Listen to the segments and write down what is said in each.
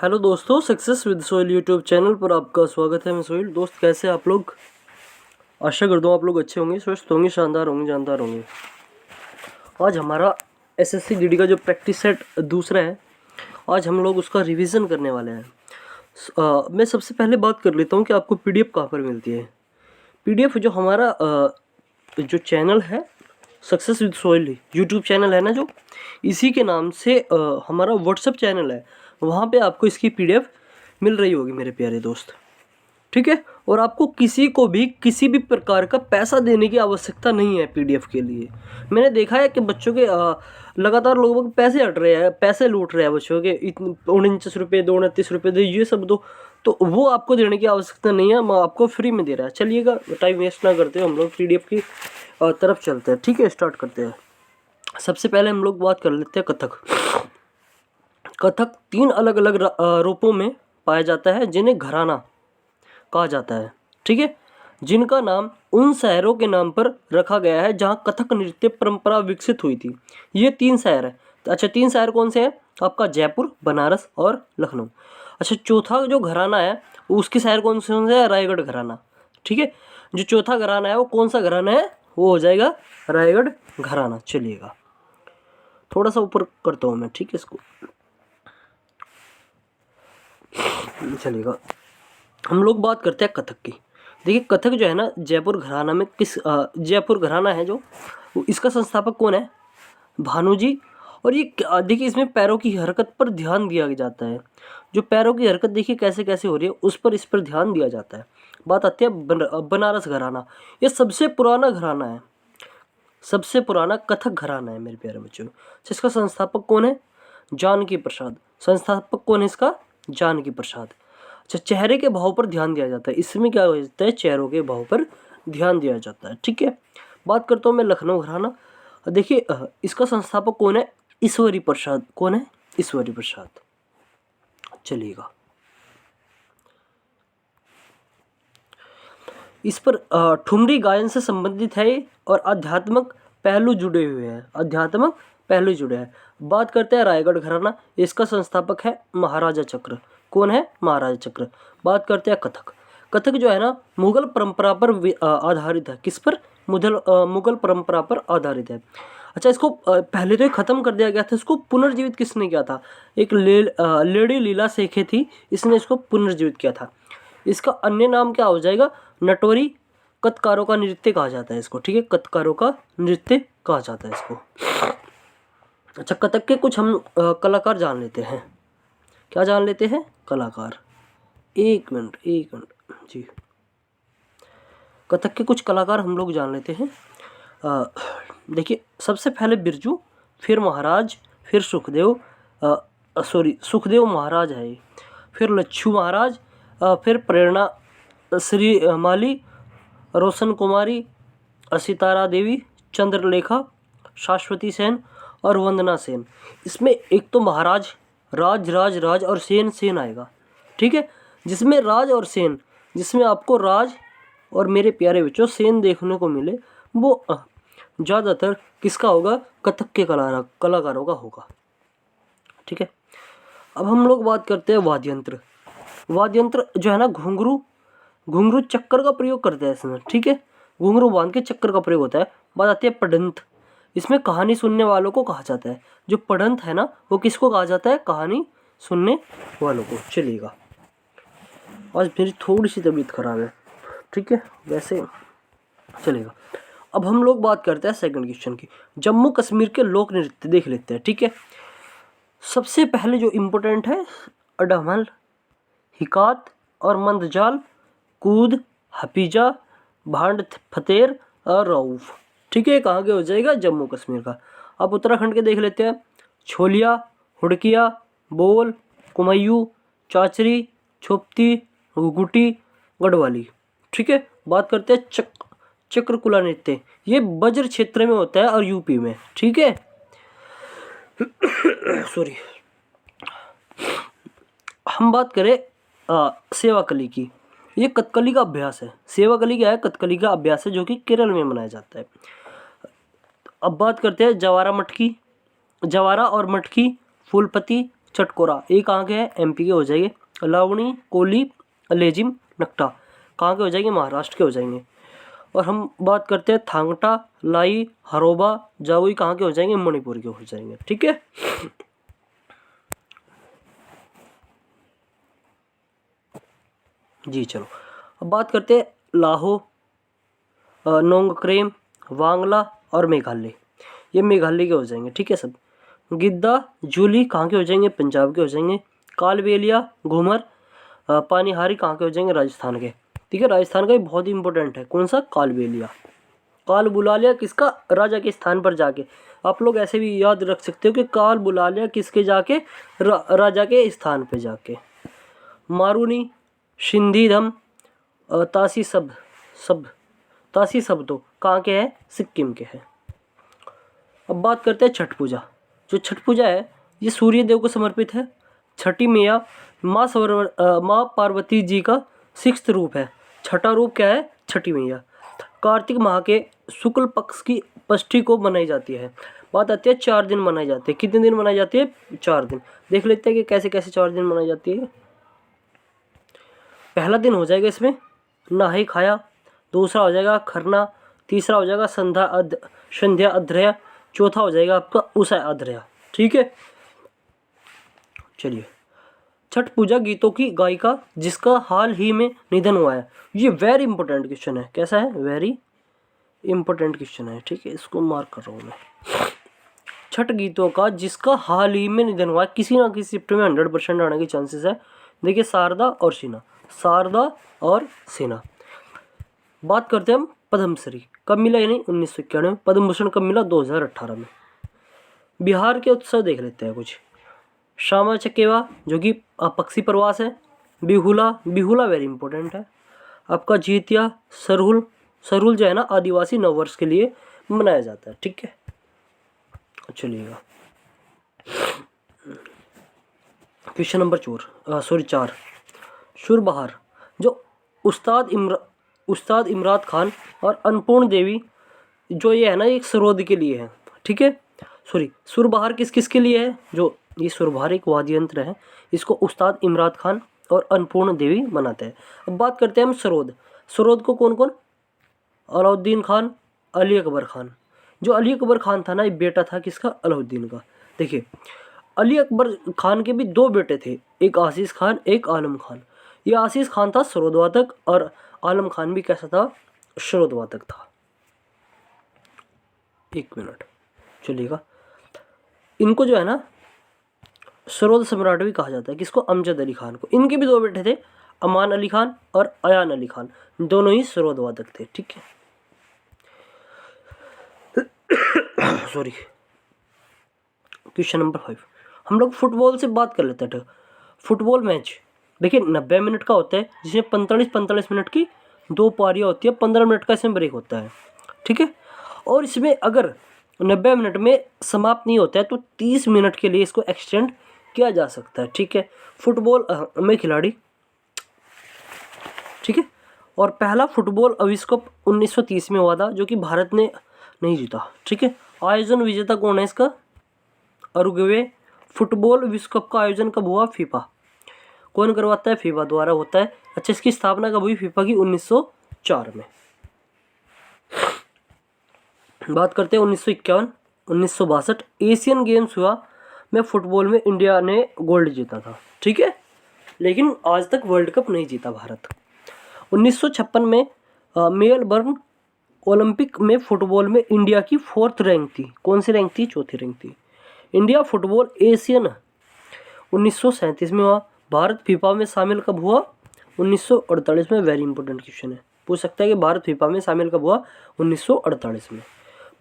Hello दोस्तों, success with Sohail YouTube channel पर आपका स्वागत है। मैं सोहेल। दोस्त, कैसे आप लोग? आशा करता हूँ आप लोग अच्छे होंगे, स्वस्थ होंगे, शानदार होंगे, जानदार होंगे। आज हमारा एसएससी जीडी का जो प्रैक्टिस सेट दूसरा है, आज हम लोग उसका रिवीजन करने वाले हैं। मैं सबसे पहले बात कर लेता हूँ कि आपको पीडीएफ कहाँ पर मिलती है। पीडीएफ जो हमारा जो चैनल है success with Sohail YouTube channel है ना, जो इसी के नाम से हमारा व्हाट्सएप चैनल है, वहाँ पे आपको इसकी पीडीएफ मिल रही होगी मेरे प्यारे दोस्त। ठीक है। और आपको किसी को भी किसी भी प्रकार का पैसा देने की आवश्यकता नहीं है पीडीएफ के लिए। मैंने देखा है कि बच्चों के लगातार लोग पैसे हट रहे हैं, पैसे लूट रहे हैं बच्चों के, 49 रुपये दो, 29 रुपये दो, ये सब दो। तो वो आपको देने की आवश्यकता नहीं है, मैं आपको फ्री में दे रहा है। चलिएगा, टाइम वेस्ट ना करते हुए हम लोग पीडीएफ की तरफ चलते हैं। ठीक है, स्टार्ट करते हैं। सबसे पहले हम लोग बात कर लेते हैं कथक। कथक 3 अलग अलग रूपों में पाया जाता है, जिन्हें घराना कहा जाता है। ठीक है, जिनका नाम उन शहरों के नाम पर रखा गया है जहां कथक नृत्य परंपरा विकसित हुई थी। ये 3 शहर है। अच्छा, 3 शहर कौन से हैं? आपका जयपुर, बनारस और लखनऊ। अच्छा, चौथा जो घराना है उसके शहर कौन से है? रायगढ़ घराना। ठीक है, जो चौथा घराना है वो कौन सा घराना है? वो हो जाएगा रायगढ़ घराना। चलिएगा, थोड़ा सा ऊपर करता हूँ मैं। ठीक है, इसको चलिएगा, हम लोग बात करते हैं कथक की। देखिए, कथक जो है ना, जयपुर घराना में जयपुर घराना है जो, इसका संस्थापक कौन है? भानु जी। और ये देखिए, इसमें पैरों की हरकत पर ध्यान दिया जाता है। जो पैरों की हरकत देखिए कैसे कैसे हो रही है, इस पर ध्यान दिया जाता है। बात आती है बनारस घराना। ये सबसे पुराना घराना है, सबसे पुराना कथक घराना है मेरे प्यारे बच्चों। इसका संस्थापक कौन है? जानकी प्रसाद। संस्थापक कौन है इसका? जानकी प्रसाद। अच्छा, चेहरे के भाव पर ध्यान दिया जाता है। इसमें क्या हो जाता है? चेहरों के भाव पर ध्यान दिया जाता है। ठीक है, बात करता हूँ मैं लखनऊ घराना। देखिए, इसका संस्थापक कौन है? ईश्वरी प्रसाद। कौन है? ईश्वरी प्रसाद। चलिएगा, इस पर ठुमरी गायन से संबंधित है और आध्यात्मिक पहलू जुड़े हुए हैं। आध्यात्मिक पहलू जुड़े हैं। बात करते हैं रायगढ़ घराना। इसका संस्थापक है महाराजा चक्र। कौन है? महाराजा चक्र। बात करते हैं कथक। कथक जो है ना, मुगल परंपरा पर आधारित है। किस पर? मुगल परंपरा पर आधारित है। अच्छा, इसको पहले तो ये खत्म कर दिया गया था। इसको पुनर्जीवित किसने किया था? एक लेडी लीला सेखे थी, इसने इसको पुनर्जीवित किया था। इसका अन्य नाम क्या हो जाएगा? नटवरी कथकारों का नृत्य कहा जाता है इसको। ठीक है, कथकारों का नृत्य कहा जाता है इसको। अच्छा, कथक के कुछ हम कलाकार जान लेते हैं। क्या जान लेते हैं? कलाकार। एक मिनट जी, कथक के कुछ कलाकार हम लोग जान लेते हैं। देखिए, सबसे पहले बिरजू, फिर महाराज, फिर सुखदेव, सुखदेव महाराज है ये, फिर लच्छू महाराज, फिर प्रेरणा श्री माली, रोशन कुमारी, सितारा देवी, चंद्रलेखा, शाश्वती सेन और वंदना सेन। इसमें एक तो महाराज, राज राज राज और सेन सेन आएगा। ठीक है, जिसमें राज और सेन, जिसमें आपको राज और मेरे प्यारे बच्चों सेन देखने को मिले, वो ज़्यादातर किसका होगा? कथक के कलाकारों का होगा। ठीक है, अब हम लोग बात करते हैं वाद्ययंत्र। वाद्ययंत्र जो है ना, घुंघरू चक्कर का प्रयोग करते हैं इसमें। ठीक है, घुंघरू बांध के चक्कर का प्रयोग होता है। बात आती है पढ़ंत। इसमें कहानी सुनने वालों को कहा जाता है। जो पढ़ंत है ना, वो किसको कहा जाता है? कहानी सुनने वालों को। चलिएगा, आज मेरी थोड़ी सी तबीयत खराब है। ठीक है, वैसे चलेगा। अब हम लोग बात करते हैं सेकंड क्वेश्चन की। जम्मू कश्मीर के लोक नृत्य देख लेते हैं। ठीक है, सबसे पहले जो इम्पोर्टेंट है, अडमल, हिकात और मंदजाल, कूद, हपीजा, भांड फतेर और रऊफ। ठीक है, कहाँ के हो जाएगा? जम्मू कश्मीर का। अब उत्तराखंड के देख लेते हैं। छोलिया, हुड़किया, बोल, कुमैयू, चाचरी, छोप्ती, गुटी, गढ़वाली। ठीक है, बात करते हैं चक्रकुला नृत्य। ये बज्र क्षेत्र में होता है और यूपी में। ठीक है, सॉरी। हम बात करें सेवाकली की। ये कथकली का अभ्यास है। सेवाकली क्या है? कथकली का अभ्यास है, जो कि केरल में मनाया जाता है। अब बात करते हैं जवारा और मटकी, फूलपति, चटकोरा, ये कहाँ के हैं? एमपी के हो जाएंगे। लावणी, कोली, लेजिम, नकटा कहाँ के हो जाएंगे? महाराष्ट्र के हो जाएंगे। और हम बात करते हैं थांगटा, लाई, हरोबा, जावई कहाँ के हो जाएंगे? मणिपुर के हो जाएंगे। ठीक है। जी चलो, अब बात करते हैं लाहो, नोंगक्रेम, वांगला और मेघालय। ये मेघालय के हो जाएंगे। ठीक है सब। गिद्दा, जूली कहाँ के हो जाएंगे? पंजाब के हो जाएंगे। कालबेलिया, घूमर, पानीहारी कहाँ के हो जाएंगे? राजस्थान के। ठीक है, राजस्थान का भी बहुत इंपॉर्टेंट है। कौन सा? कालबेलिया। काल बुला लिया किसका? राजा के स्थान पर जाके। आप लोग ऐसे भी याद रख सकते हो कि काल बुला लिया किसके जाके? राजा के स्थान पे जाके। मारूनी, सिंधीधम, तासी शब्दों कहाँ के हैं? सिक्किम के हैं। अब बात करते हैं छठ पूजा। जो छठ पूजा है ये सूर्य देव को समर्पित है। छठी मैया माँ पार्वती जी का 6th रूप है। छठा रूप क्या है? छठी मैया। कार्तिक माह के शुक्ल पक्ष की षष्ठी को मनाई जाती है। बात आती है 4 दिन मनाई जाती है। कितने दिन मनाई जाती है? 4 दिन। देख लेते हैं कि कैसे कैसे 4 दिन मनाई जाती है। पहला दिन हो जाएगा इसमें नहाई खाया, दूसरा हो जाएगा खरना, तीसरा हो जाएगा संध्या अध्रया, चौथा हो जाएगा आपका उषा अध्रया। ठीक है। चलिए, छठ पूजा गीतों की गायिका जिसका हाल ही में निधन हुआ है। ये वेरी इंपॉर्टेंट क्वेश्चन है। कैसा है? वेरी इंपॉर्टेंट क्वेश्चन है। ठीक है, इसको मार्क कर रहा हूँ मैं। छठ गीतों का जिसका हाल ही में निधन हुआ है, किसी ना किसी शिफ्ट में 100% आने की चांसेस है। देखिए, शारदा और सिन्हा। शारदा और सिन्हा। बात करते हैं हम पद्मश्री कब मिला? यानी 1991। पद्म भूषण कब मिला? 2018 में। बिहार के उत्सव देख लेते हैं कुछ। श्यामा चकेवा जो कि पक्षी प्रवास है। बिहुला वेरी इंपॉर्टेंट है आपका। जीतिया, सरहुल जो है ना आदिवासी नववर्ष के लिए मनाया जाता है। ठीक है, चलिएगा क्वेश्चन नंबर 4। सुरबहार जो उस्ताद इमरात खान और अन्नपूर्ण देवी जो ये है ना एक सरोद के लिए है। ठीक है, सुरबहार किस किस के लिए है? जो ये सुरबहार एक वाद्य यंत्र है, इसको उस्ताद इमरात खान और अन्नपूर्ण देवी बनाते हैं। अब बात करते हैं हम सरोद को कौन कौन? अलाउद्दीन खान, अली अकबर खान। जो अली अकबर खान था ना, ये बेटा था किसका? अलाउद्दीन का। देखिए, अली अकबर खान के भी 2 बेटे थे, एक आशीष खान, एक आलम खान। ये आशीष खान था सरोद वादक और आलम खान भी कैसा था? सरोद वादक था। 1 मिनट चलिएगा। इनको जो है ना सरोद सम्राट भी कहा जाता है। किसको? अमजद अली खान को। इनके भी 2 बेटे थे, अमान अली खान और अयान अली खान। दोनों ही सरोद वादक थे। ठीक है, सॉरी। क्वेश्चन नंबर 5 हम लोग फुटबॉल से बात कर लेते हैं। फुटबॉल मैच देखिए 90 मिनट का होता है, जिसमें 45 मिनट की 2 पारियाँ होती है। 15 मिनट का इसमें ब्रेक होता है। ठीक है, और इसमें अगर 90 मिनट में समाप्त नहीं होता है तो 30 मिनट के लिए इसको एक्सटेंड किया जा सकता है। ठीक है, फुटबॉल में खिलाड़ी। ठीक है, और पहला फुटबॉल विश्व कप 1930 में हुआ था, जो कि भारत ने नहीं जीता। ठीक है, आयोजन विजेता कौन है इसका? उरुग्वे। फुटबॉल विश्व कप का आयोजन कब हुआ? फीफा। कौन करवाता है? फीफा द्वारा होता है। अच्छा, इसकी स्थापना कब हुई फीफा की? 1904 में। बात करते हैं 1951, 1962 एशियन गेम्स हुआ में फुटबॉल में इंडिया ने गोल्ड जीता था। ठीक है, लेकिन आज तक वर्ल्ड कप नहीं जीता भारत। 1956 में मेलबर्न ओलंपिक में फुटबॉल में इंडिया की 4th रैंक थी। कौन सी रैंक थी? 4थी रैंक थी। इंडिया फुटबॉल एशियन 1937 में हुआ। भारत फीफा में शामिल कब हुआ? 1948 में। वेरी इंपॉर्टेंट क्वेश्चन है, पूछ सकता है कि भारत फीफा में शामिल कब हुआ? 1948 में।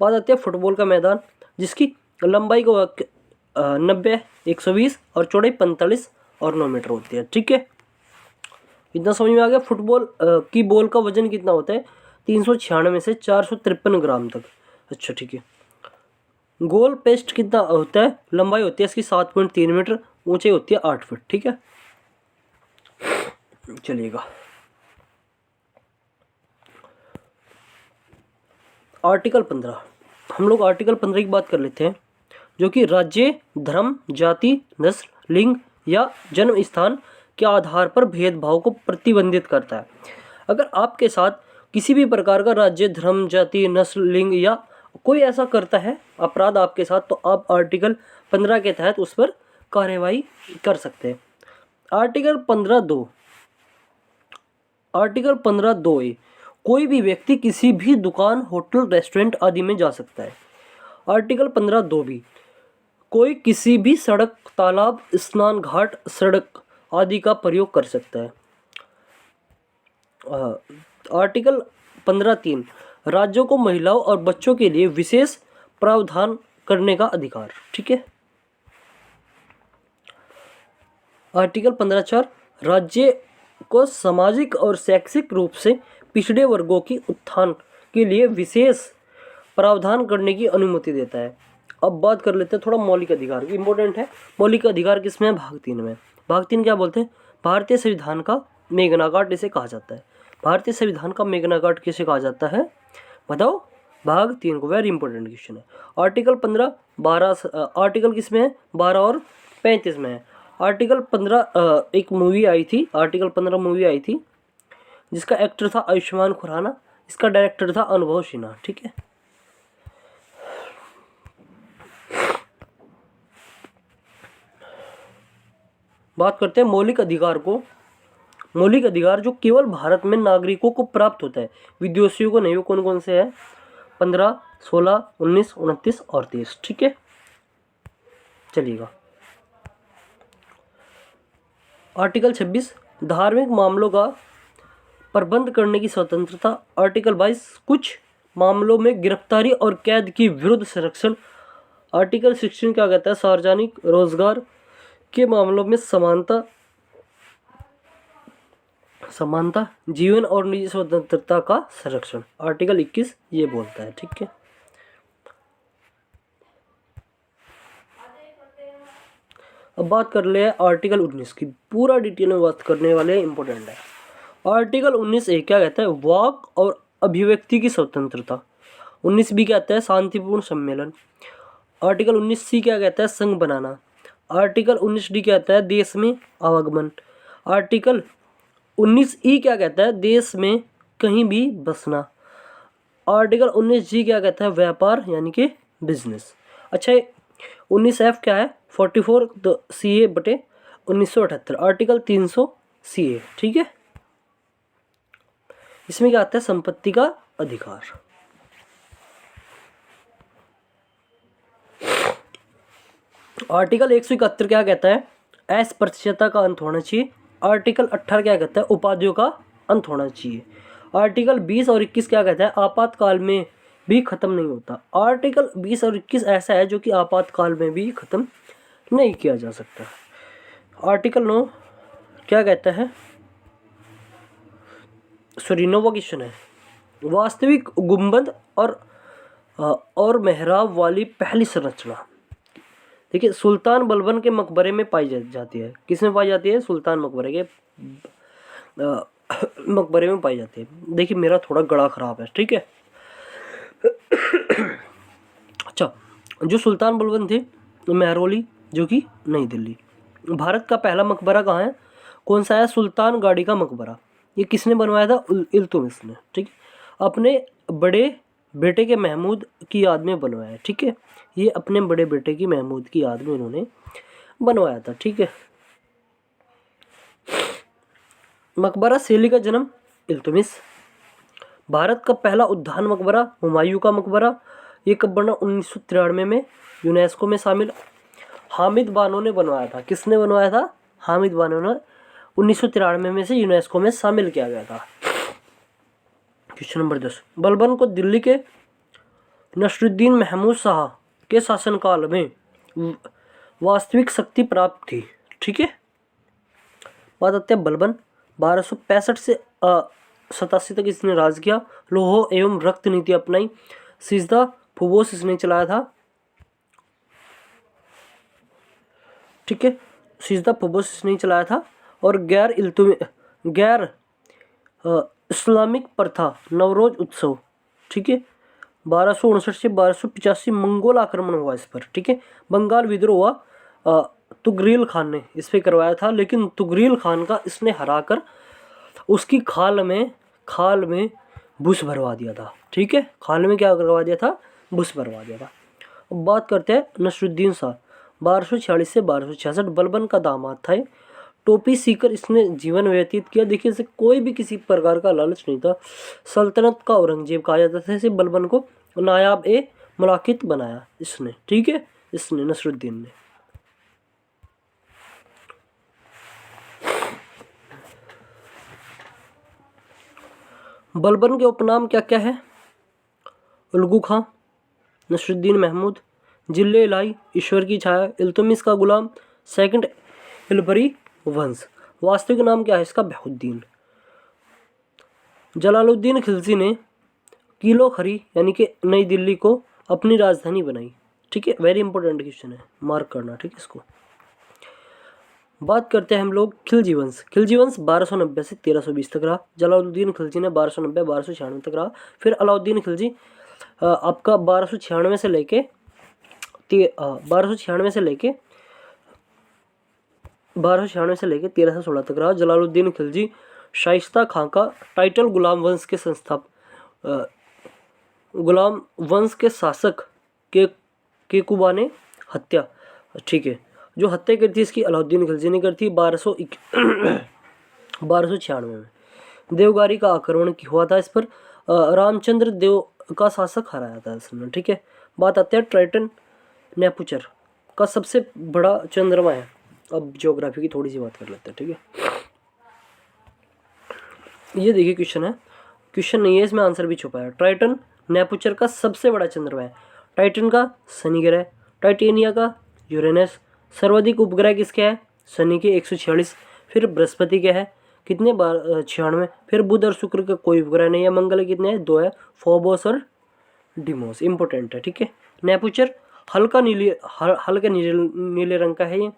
बात आती है फुटबॉल का मैदान, जिसकी लंबाई को 90, 120 और चौड़ाई 45 और 9 मीटर होती है। ठीक है, इतना समझ में आ गया। फुटबॉल की बॉल का वजन कितना होता है? 396 से 453 ग्राम तक। अच्छा, ठीक है। गोल पेस्ट कितना होता है? लंबाई होती है इसकी 7.3 मीटर, ऊंचाई होती है 8 फीट। ठीक है, चलिएगा। आर्टिकल 15 हम लोग आर्टिकल 15 की बात कर लेते हैं, जो कि राज्य, धर्म, जाति, नस्ल, लिंग या जन्म स्थान के आधार पर भेदभाव को प्रतिबंधित करता है। अगर आपके साथ किसी भी प्रकार का राज्य, धर्म, जाति, नस्ल, लिंग या कोई ऐसा करता है अपराध आपके साथ, तो आप आर्टिकल 15 के तहत उस पर कार्यवाही कर सकते हैं। आर्टिकल 15(2) आर्टिकल 15(2)(a) कोई भी व्यक्ति किसी भी दुकान, होटल, रेस्टोरेंट आदि में जा सकता है। आर्टिकल 15(2)(b) कोई किसी भी सड़क, तालाब, स्नान घाट, सड़क आदि का प्रयोग कर सकता है। आर्टिकल 15(3) राज्यों को महिलाओं और बच्चों के लिए विशेष प्रावधान करने का अधिकार। ठीक है। आर्टिकल 15(4) राज्य को सामाजिक और शैक्षिक रूप से पिछड़े वर्गों की उत्थान के लिए विशेष प्रावधान करने की अनुमति देता है। अब बात कर लेते हैं थोड़ा मौलिक अधिकार की, इंपॉर्टेंट है। मौलिक अधिकार किसमें है? भाग 3 में। भाग 3 क्या बोलते हैं? भारतीय संविधान का मेघना कार्ड इसे कहा जाता है। भारतीय संविधान का मेघना कार्ड किसे कहा जाता है? बताओ। भाग 3 को, वेरी इंपॉर्टेंट क्वेश्चन है। आर्टिकल 15, 12 आर्टिकल किसमें है? 12 और 35 में है। आर्टिकल 15 एक मूवी आई थी, आर्टिकल 15 मूवी आई थी जिसका एक्टर था आयुष्मान खुराना, इसका डायरेक्टर था अनुभव सिन्हा। ठीक है। बात करते हैं मौलिक अधिकार को। मौलिक अधिकार जो केवल भारत में नागरिकों को प्राप्त होता है, विदेशियों को नहीं। वो कौन कौन से हैं? 15, 16, 19, 29 और 30। ठीक है, चलिएगा। आर्टिकल 26 धार्मिक मामलों का प्रबंध करने की स्वतंत्रता। आर्टिकल 22 कुछ मामलों में गिरफ्तारी और कैद की विरुद्ध संरक्षण। आर्टिकल 16 क्या कहता है? सार्वजनिक रोजगार के मामलों में समानता, जीवन और निजी स्वतंत्रता का संरक्षण। आर्टिकल 21 ये बोलता है। ठीक है। अब बात कर ले आर्टिकल 19 की, पूरा डिटेल में बात करने वाले, इंपॉर्टेंट है। आर्टिकल 19(a) क्या कहता है? वाक और अभिव्यक्ति की स्वतंत्रता। 19(b) कहता है शांतिपूर्ण सम्मेलन। आर्टिकल 19(c) क्या कहता है? संघ बनाना। आर्टिकल 19(d) कहता है देश में आवागमन। आर्टिकल 19(e) क्या कहता है? देश में कहीं भी बसना। आर्टिकल 19(g) क्या कहता है? व्यापार यानी कि बिजनेस। अच्छा, 19(f) क्या है? 44 CA बटे 1978, आर्टिकल 300 CA। ठीक है। इसमें क्या आता है? संपत्ति का अधिकार। आर्टिकल 171 क्या कहता है? अस्पृश्यता का अंत होना चाहिए। आर्टिकल 18 क्या कहता है? उपाधियों का अंत होना चाहिए। आर्टिकल 20 और 21 क्या कहता है? आपातकाल में भी खत्म नहीं होता। आर्टिकल 20 और 21 ऐसा है जो कि आपातकाल में भी खत्म नहीं किया जा सकता। आर्टिकल 9 क्या कहता है? नौवां क्वेश्चन है, वास्तविक गुंबद और मेहराब वाली पहली संरचना। देखिए, सुल्तान बलबन के मकबरे में पाई जाती है। किसमें पाई जाती है? सुल्तान मकबरे में पाई जाती है। देखिए, मेरा थोड़ा गला खराब है। ठीक है। अच्छा, जो सुल्तान बलबन थे महरौली, जो कि नई दिल्ली। भारत का पहला मकबरा कहाँ है? कौन सा है? सुल्तान गाड़ी का मकबरा। ये किसने बनवाया था? इल्तुतमिश ने। ठीक है। अपने बड़े बेटे के महमूद की याद में बनवाया। ठीक है। ये अपने बड़े बेटे की महमूद की याद में इन्होंने बनवाया था। ठीक है। मकबरा शैली का जन्म इल्तुतमिश। भारत का पहला उद्यान मकबरा हुमायूं का मकबरा। ये कब बना? 1993 में, यूनेस्को में शामिल। हामिद बानो ने बनवाया था। किसने बनवाया था? हामिद बानो ने 1993 में से यूनेस्को में शामिल किया गया था। क्वेश्चन नंबर 10, बलबन को दिल्ली के नसरुद्दीन महमूद शाह के शासनकाल में वास्तविक शक्ति प्राप्त थी। ठीक है। बात आते हैं बलबन 1265 से 87 तक इसने राज किया। लोह एवं रक्त नीति अपनाई। सिजदा फुबोस इसने चलाया था। ठीक है। सिजदा फुबोस इसने चलाया था। और गैर इस्लामिक प्रथा नवरोज उत्सव। ठीक है। 1259 से 1285 मंगोल आक्रमण हुआ इस पर। ठीक है। बंगाल विद्रोह हुआ तुगरील खान ने इस पे करवाया था, लेकिन तुगरील खान का इसने हराकर उसकी खाल में बुश भरवा दिया था। ठीक है, खाल में क्या करवा दिया था, बुश भरवा दिया था। अब बात करते हैं नसरुद्दीन शाह, 1246 से 1266, बलबन का दामाद था ये। टोपी सीकर इसने जीवन व्यतीत किया। देखिए, इसे कोई भी किसी प्रकार का लालच नहीं था। सल्तनत का औरंगजेब कहा जाता था इसे। बलबन को नायाब ए मुलाकित बनाया इसने। ठीक है, इसने नसरुद्दीन ने। बलबन के उपनाम क्या क्या है? उल्गू खां, नसरुद्दीन महमूद, जिले इलाही, ईश्वर की छाया, इल्तुतमिश का गुलाम, सेकंड इलबरी वंश। वास्तविक नाम क्या है इसका? बहउद्दीन। जलालुद्दीन खिलजी ने किलो खरी यानी कि नई दिल्ली को अपनी राजधानी बनाई। ठीक है, वेरी इंपॉर्टेंट क्वेश्चन है, मार्क करना। ठीक है, इसको बात करते हैं हम लोग खिलजी वंश। खिलजी वंश 1290 से 1320 तक रहा। जलालुद्दीन खिलजी ने 1290-1296 तक रहा। फिर अलाउद्दीन खिलजी आपका 1296 से लेके 1316 तक रहा। जलालुद्दीन खिलजी शाइस्ता खां का टाइटल गुलाम वंश के शासक के कुबा ने हत्या, ठीक है, जो हत्या की थी इसकी अलाउद्दीन खिलजी ने करी थी 1296 में। देवगारी का आक्रमण हुआ था इस पर। रामचंद्र देव का शासक हराया था इसने। ठीक है, बात आती है ट्राइटन नेपुचर का सबसे बड़ा चंद्रमा है। अब ज्योग्राफी की थोड़ी सी बात कर लेते हैं। ठीक है, ये देखिए क्वेश्चन है, क्वेश्चन नहीं है इसमें, आंसर भी छुपा है। ट्राइटन नेपुचर का सबसे बड़ा चंद्रमा है। टाइटन का शनि ग्रह, टाइटेनिया का यूरेनस। सर्वाधिक उपग्रह किसके है? शनि के 146। फिर बृहस्पति के है कितने? 96। फिर बुध और शुक्र का कोई उपग्रह नहीं है। मंगल के कितने हैं? 2 है, फोबोस और डिमोस। इंपॉर्टेंट है। ठीक है, नेपुचर हल्के नीले रंग का है ये।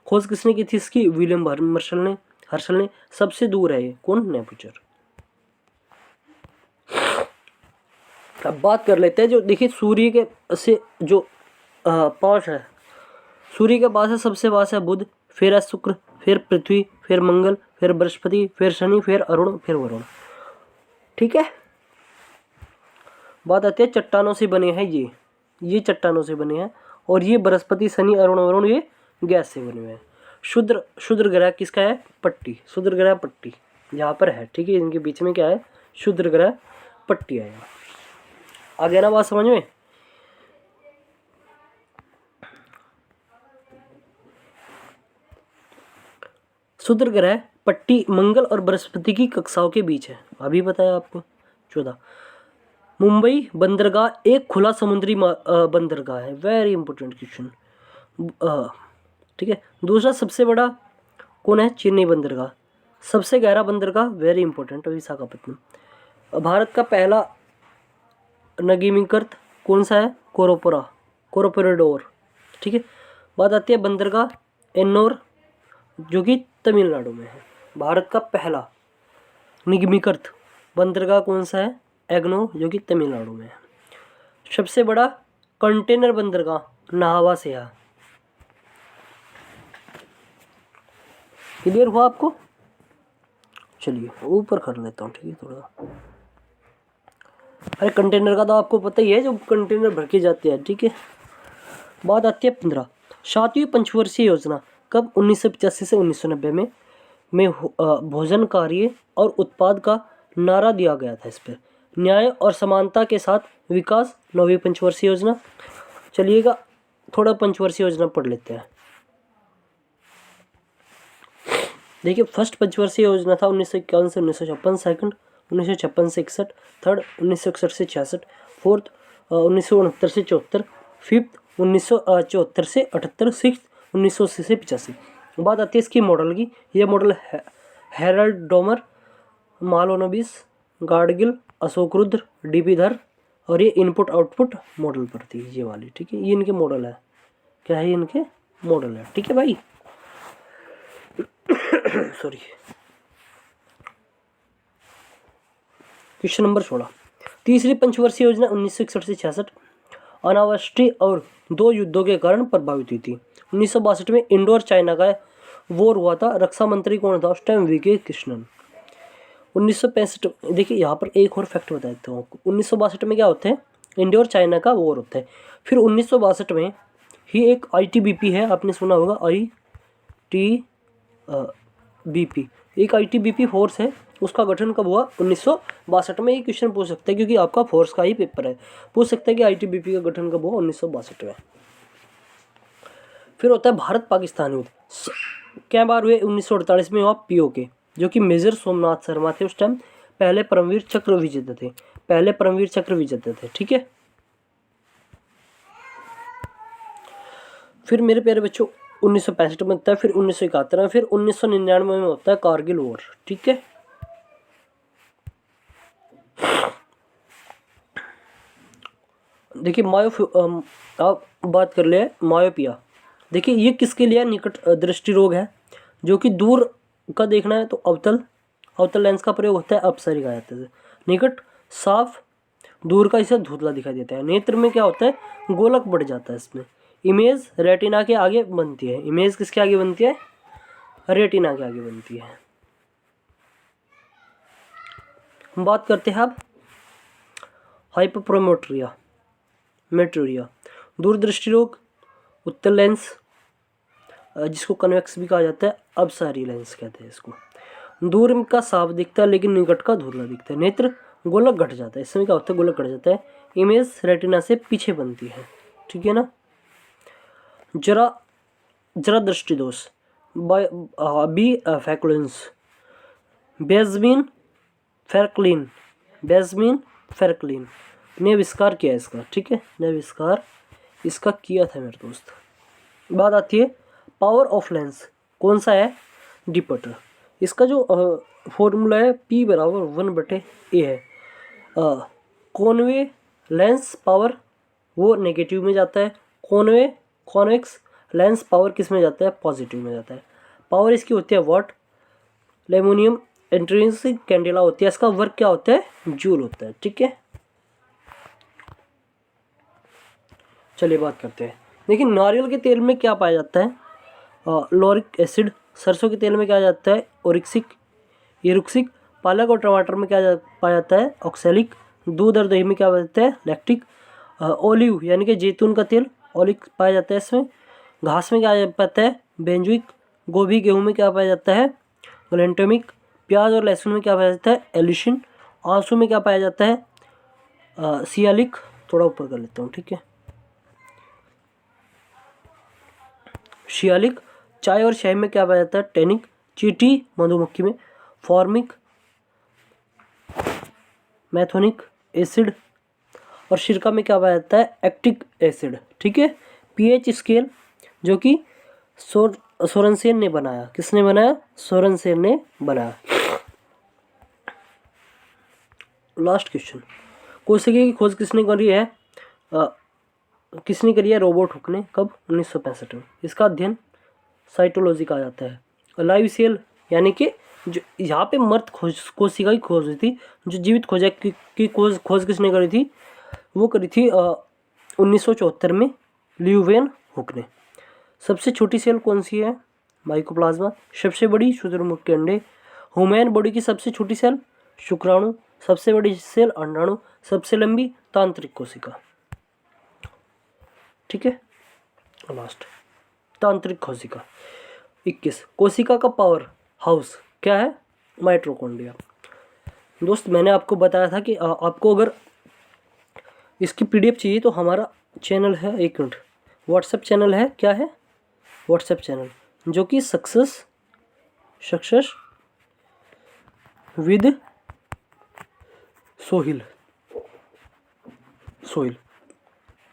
खोज किसने की थी इसकी? विलियम हर्शल ने। सबसे दूर है ये कौन? नेपुचर। अब बात कर लेते हैं जो देखिए सूर्य के से जो 5 है, सूर्य के पास है सबसे पास है बुध, फिर है शुक्र, फिर पृथ्वी, फिर मंगल, फिर बृहस्पति, फिर शनि, फिर अरुण, फिर वरुण। ठीक है, बात आती है चट्टानों से बने हैं ये चट्टानों से बने हैं। और ये बृहस्पति, शनि, अरुण, वरुण ये गैस से बने हुए हैं। शुद्र ग्रह किसका है? पट्टी। शुद्र ग्रह पट्टी यहाँ पर है। ठीक है, इनके बीच में क्या है? शुद्र ग्रह पट्टी है। आ गया ना बात समझ में? शुद्र ग्रह पट्टी मंगल और बृहस्पति की कक्षाओं के बीच है। अभी बताया आपको। 14 मुंबई बंदरगाह एक खुला समुद्री बंदरगाह है। Very important question. ठीक है, दूसरा सबसे बड़ा कौन है? चेन्नई बंदरगाह। सबसे गहरा बंदरगाह, वेरी इंपॉर्टेंट, विशाखापत्तनम। भारत का पहला नगीमीकृत कौन सा है? कोरोपोरेडोर। ठीक है, बात आती है बंदरगाह एन्नोर जो कि तमिलनाडु में है। भारत का पहला निगमीकृत बंदरगाह कौन सा है? एग्नोर जो कि तमिलनाडु में है। सबसे बड़ा कंटेनर बंदरगाह नाहवा से है। क्लियर हुआ आपको? चलिए ऊपर कर लेता हूँ। ठीक है, थोड़ा अरे कंटेनर का तो आपको पता ही है, जो कंटेनर भर के जाते हैं। ठीक है, बात आती है 15 7वीं पंचवर्षीय योजना कब? 1985 से 1990 में भोजन कार्य और उत्पाद का नारा दिया गया था। इस पर न्याय और समानता के साथ विकास 9वीं पंचवर्षीय योजना। चलिएगा थोड़ा पंचवर्षीय योजना पढ़ लेते हैं। देखिए, फर्स्ट पंचवर्षीय योजना था 1951 से 1956, सेकंड 1956 से 61, थर्ड 1961 से 66, फोर्थ 1969 से 74, फिफ्थ 1974 से 78, सिक्स 1980 से 85। बात आती है इसकी मॉडल की। ये model Harrod Domar, Mahalanobis, Gadgil, Ashok Rudra, DP Dhar और ये इनपुट आउटपुट मॉडल पर थी ये वाली। ठीक है, ये इनके मॉडल है। क्या है? इनके मॉडल है। ठीक है भाई, सॉरी। क्वेश्चन नंबर 16 तीसरी पंचवर्षीय योजना 1961 से 66 अनावृष्टि और 2 युद्धों के कारण प्रभावित हुई थी। 1962 में इंडो और चाइना का वॉर हुआ था। रक्षा मंत्री कौन था उस टाइम? वीके कृष्णन। 1965, देखिए यहाँ पर एक और फैक्ट बता देता हूँ आपको। 1962 में क्या होता है? इंडिया और चाइना का वॉर होता है। फिर 1962 में ही एक ITBP है, आपने सुना होगा, ITBP, एक ITBP फोर्स है। उसका गठन कब हुआ? 1962 में। ये क्वेश्चन पूछ सकते हैं क्योंकि आपका फोर्स का ही पेपर है। पूछ सकते हैं कि ITBP का गठन कब हुआ? 1962 में। फिर होता है भारत पाकिस्तान युद्ध। क्या बार हुए? 1948 में हुआ POK, जो कि मेजर सोमनाथ शर्मा थे उस टाइम पहले परमवीर चक्र विजेता थे। पहले परमवीर चक्र विजेता थे, ठीक है। फिर मेरे प्यारे बच्चों 1965 में होता है, फिर 1971 में, फिर 1999 में होता है कारगिल वॉर, ठीक है। देखिए आप बात कर ले मायोपिया। देखिए ये किसके लिए? निकट दृष्टि रोग है, जो कि दूर का देखना है तो अवतल लेंस का प्रयोग होता है, अपसरी का जाता है। निकट साफ, दूर का इसे धुंधला दिखाई देता है। नेत्र में क्या होता है? गोलक बढ़ जाता है इसमें। इमेज रेटिना के आगे बनती है। इमेज किसके आगे बनती है? रेटिना के आगे बनती है। हम बात करते हैं अब हाइपरप्रोमेट्रिया, दूरदृष्टि रोग, उत्तल लेंस, जिसको कन्वेक्स भी कहा जाता है, अपसारी लेंस कहते हैं इसको। दूर का साफ दिखता है लेकिन निकट का धुंधला दिखता है। नेत्र गोलक घट जाता है, इसमें क्या होता है? गोलक घट जाता है। इमेज रेटिना से पीछे बनती है, ठीक है ना। जरा दृष्टि दोष, बी फैक्युलेंस, बेजमीन फेरक्लिन ने आविष्कार किया इसका, ठीक है। ने आविष्कार इसका किया था मेरे दोस्त। बात आती है पावर ऑफ लेंस, कौन सा है? डिपटर। इसका जो फॉर्मूला है P बराबर 1/A है। कॉनवे लेंस पावर वो नेगेटिव में जाता है। कॉन्वेक्स लेंस पावर किस में जाता है? पॉजिटिव में जाता है। पावर इसकी होती है वाट। एल्यूमिनियम इंट्रिंसिक कैंडेला होती है, इसका वर्क क्या होता है? जूल होता है, ठीक है। चलिए बात करते हैं। देखिए नारियल के तेल में क्या पाया जाता है? Lauric acid. सरसों के तेल में क्या जाता है? इरुक्सिक। पालक और टमाटर में क्या पाया जाता है? ऑक्सैलिक। दूध और दही में क्या पाया जाता है? लैक्टिक। ओलिव यानी कि जैतून का तेल, ओलिक पाया जाता है इसमें। घास में क्या पाता है? बेंजुइक। गोभी गेहूं में क्या पाया जाता है? ग्लूटामिक। प्याज और लहसुन में क्या पाया जाता है? एलिसिन। आंसू में क्या पाया जाता है? सियालिक। थोड़ा ऊपर कर लेता हूँ, ठीक है। शियालिक। चाय और शहद में क्या पाया जाता है? टैनिक। चींटी मधुमक्खी में फॉर्मिक मैथोनिक एसिड। और सिरका में क्या पाया जाता है? एक्टिक एसिड, ठीक है। पीएच स्केल जो कि सोरेनसेन ने बनाया। किसने बनाया? सोरेनसेन ने बनाया। लास्ट क्वेश्चन, कोशिका की खोज किसने करी है? किसने करी है? रोबर्ट हुक ने। कब? 1965 में। इसका अध्ययन साइटोलॉजी कहा जाता है। लाइव सेल यानी कि जो यहाँ पे मृत कोशिका की खोज हुई थी, जो जीवित खोजा की खोज किसने करी थी? वो करी थी 1974 में ल्यूवेन हुक ने। सबसे छोटी सेल कौन सी है? माइकोप्लाज्मा। सबसे बड़ी शुतुरमुर्ग के अंडे। ह्यूमन बॉडी की सबसे छोटी सेल शुक्राणु। सबसे बड़ी सेल अंडाणु। सबसे लंबी तांत्रिक कोशिका, ठीक है। लास्ट तांत्रिक कोशिका। 21 कोशिका का पावर हाउस क्या है? माइटोकॉन्ड्रिया। दोस्त मैंने आपको बताया था कि आपको अगर इसकी PDF चाहिए तो हमारा चैनल है, एक मिनट, व्हाट्सएप चैनल है। क्या है? व्हाट्सएप चैनल जो कि सक्सेस विद सोहिल।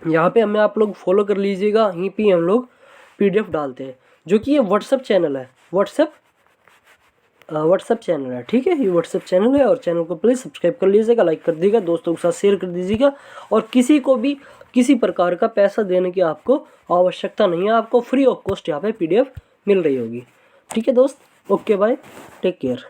यहाँ पे हमें आप लोग फॉलो कर लीजिएगा। यहीं पे हम लोग PDF डालते हैं, जो कि ये व्हाट्सएप चैनल है। व्हाट्सएप चैनल है, ठीक है। ये व्हाट्सएप चैनल है और चैनल को प्लीज़ सब्सक्राइब कर लीजिएगा, लाइक कर दीजिएगा, दोस्तों के साथ शेयर कर दीजिएगा। और किसी को भी किसी प्रकार का पैसा देने की आपको आवश्यकता नहीं है। आपको फ्री ऑफ कॉस्ट यहाँ पे PDF मिल रही होगी, ठीक है दोस्त। Okay bye, take care.